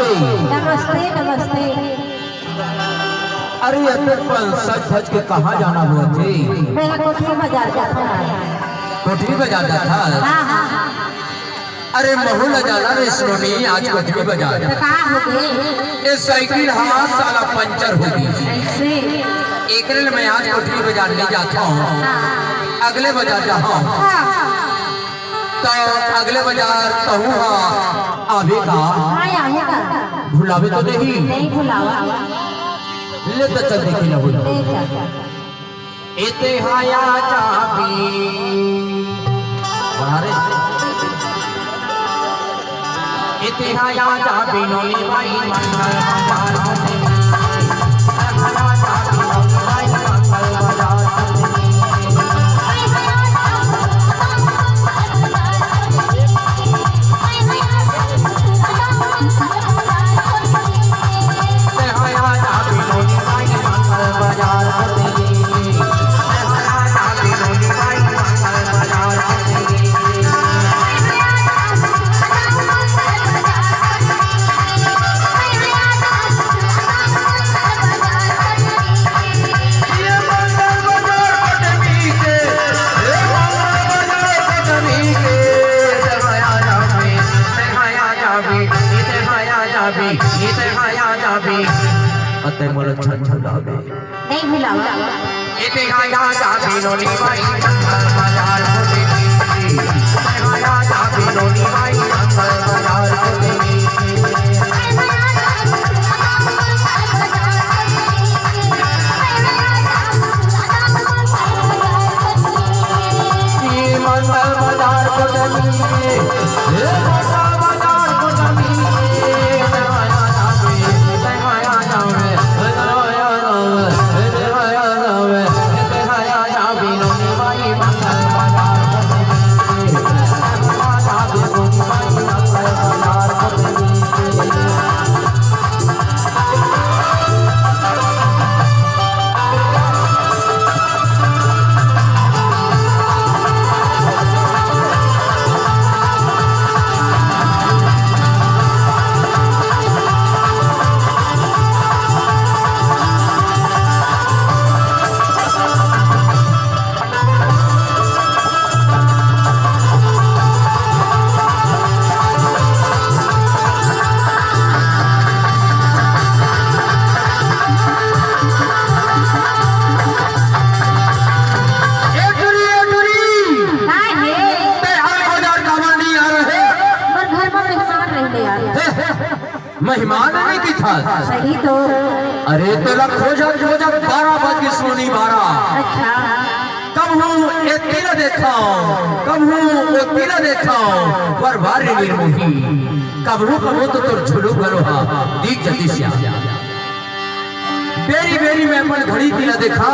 नमस्ते नमस्ते। अरे अपन सच सच के कहाँ जाना हुआ थे? मैं कोठरी बाजार जाता है। कोठरी बाजार जाता? हाँ हाँ। अरे महू न जाना रे सोनी, आज कोठरी बाजार तो कहाँ हो गए? ये साइकिल हाँ साला पंचर हो गई। ऐसे एक दिन मैं आज कोठरी बाजार नहीं जाता हूँ, अगले बाजार जाऊँ तो अगले बाजार कहूँ हाँ आवे का भुलावे तो नहीं? नहीं भुलावा। ले तो चल देखी ना भुला इते हाया चाबी बाहर इते हाया चाबी नोनी माई मंगल बाजार होते हाया चाबी नोनी माई मंगल बाजार अते मोल छछलावे नहीं भुलावा। इते हाया चाबी नोनी माई मंगल बाजार होते इते हाया चाबी नोनी माई मंगल बाजार होते मंगल बाजार मेहमान आने की था। सही तो। अरे तेरा खोजा खोजा 12 बजे सोनी 12। अच्छा कब हूँ एक किला देखा कब हूँ वो किला देखा पर बारी निर्मोही कब हूँ तो तुर झुलू गलो हा दीक जतिश्या बेरी बेरी में अपन घड़ी किला देखा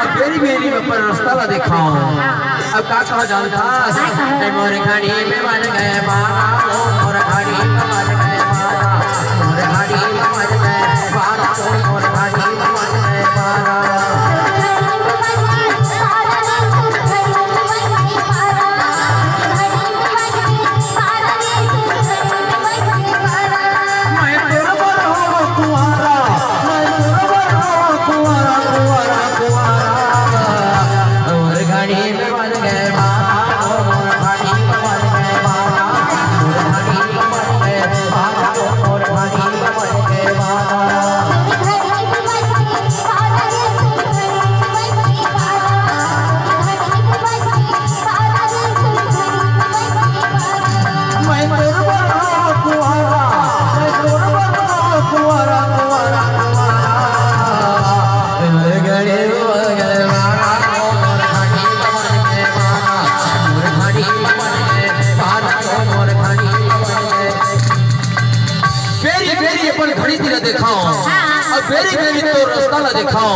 अब बेरी बेरी में अपन रास्ता ला देखा अब का कहा जानता मोरे घड़ी में बन गए बारा मोरे घड़ी में बन गए बारा मोरे घड़ी में बन गए बारा मोरे घड़ी में बन गए बारा बेरी बेरी तो रास्ता ला दिखाओ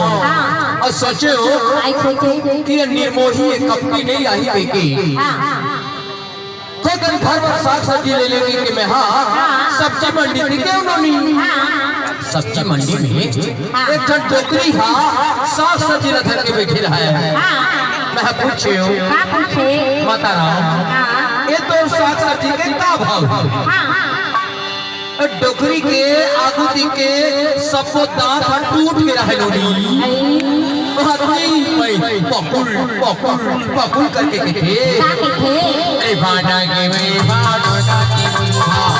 और सोचो कि ये निर्मोही कपड़ी नहीं आई बेकी तो घर पर साग सब्जी ले लेगी कि मैं हाँ सब्जी मंडी थी क्यों नहीं सब्जी मंडी में एक जन टोकरी हाँ साग सब्जी रख के बैठे रहा है मैं पूछे बता रहा हूँ ये तो साग सब्जी के क्या भाव डोकरी के आगुती के सबको दांत टूट के रहे लोनी पकुल पकुल पकुल करके के अरे भाड़ा के में भाड़ा के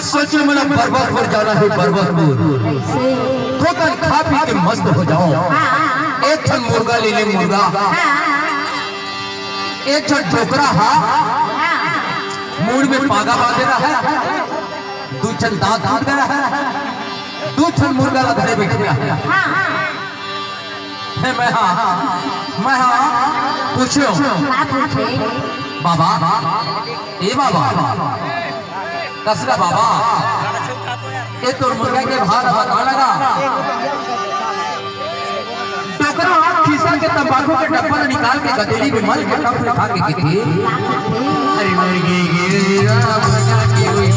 सोचे मेरा बर्बादपुर जाना है बर्बादपुर तो कल खा पी के मस्त हो जाओ एक ठन मुर्गा ले ले मुर्गा एक ठन ठोकरा मुड़ में पागा बांधे रहा है दू ठन दांत टूट गया है दू ठन मुर्गा ला घरे बैठ गया है मैं पूछो बाबा ए बाबा कसरा बाबा ये तो मुर्गा के भार बता लगा टोकरा खीसा के तंबाकू के डब्बा निकाल के गदेरी में मल के टप खा के थे अरे मुर्गी गिरा मुर्गा की हुई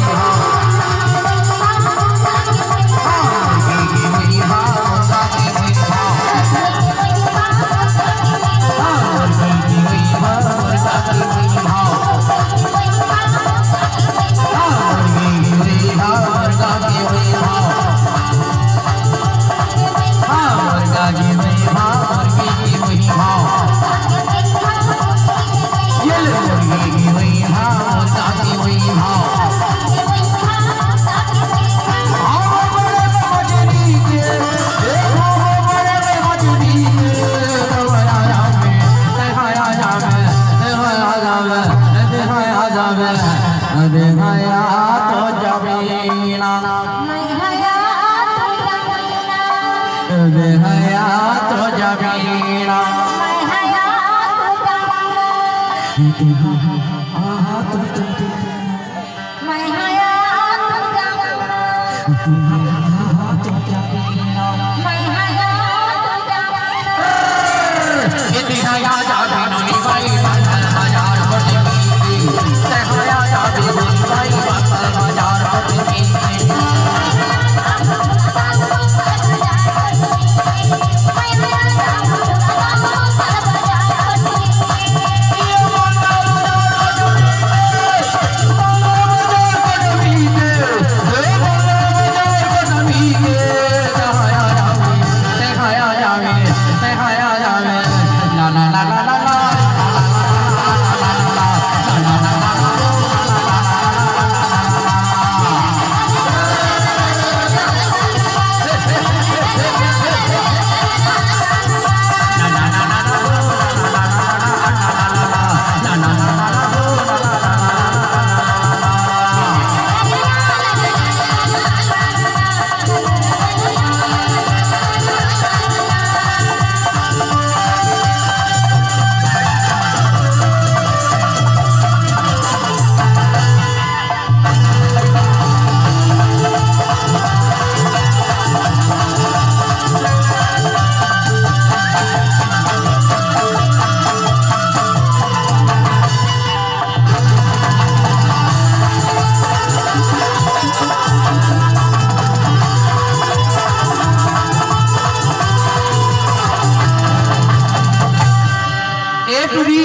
ए टूरी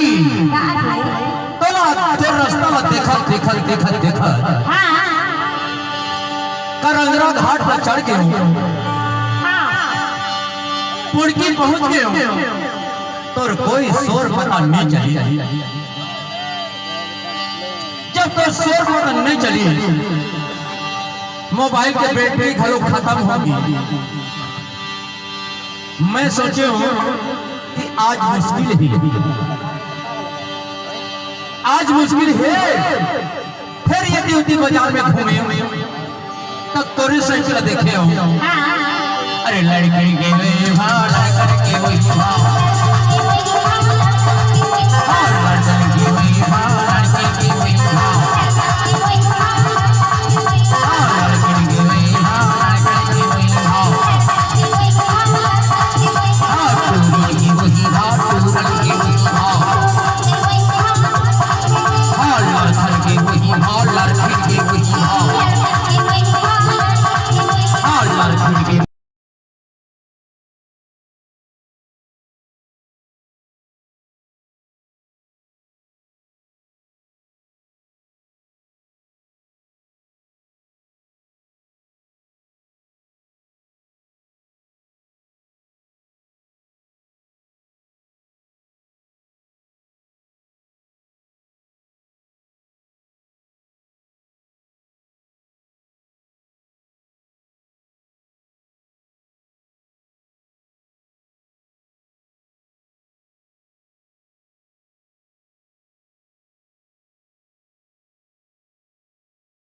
तोला तो रास्ता ला देखत करंगरा घाट पर चढ़ के पुड़की पहुंच गए तोर कोई शोर पता नहीं चली। जब तो शोर पता नहीं चली मोबाइल के बैटरी घलो खत्म होगी। मैं सोचे हूं कि आज मुश्किल है फिर यदि उदी बाजार में घूमे तब तोरे सच देखे हो। अरे लड़की के भाड़ा करके वही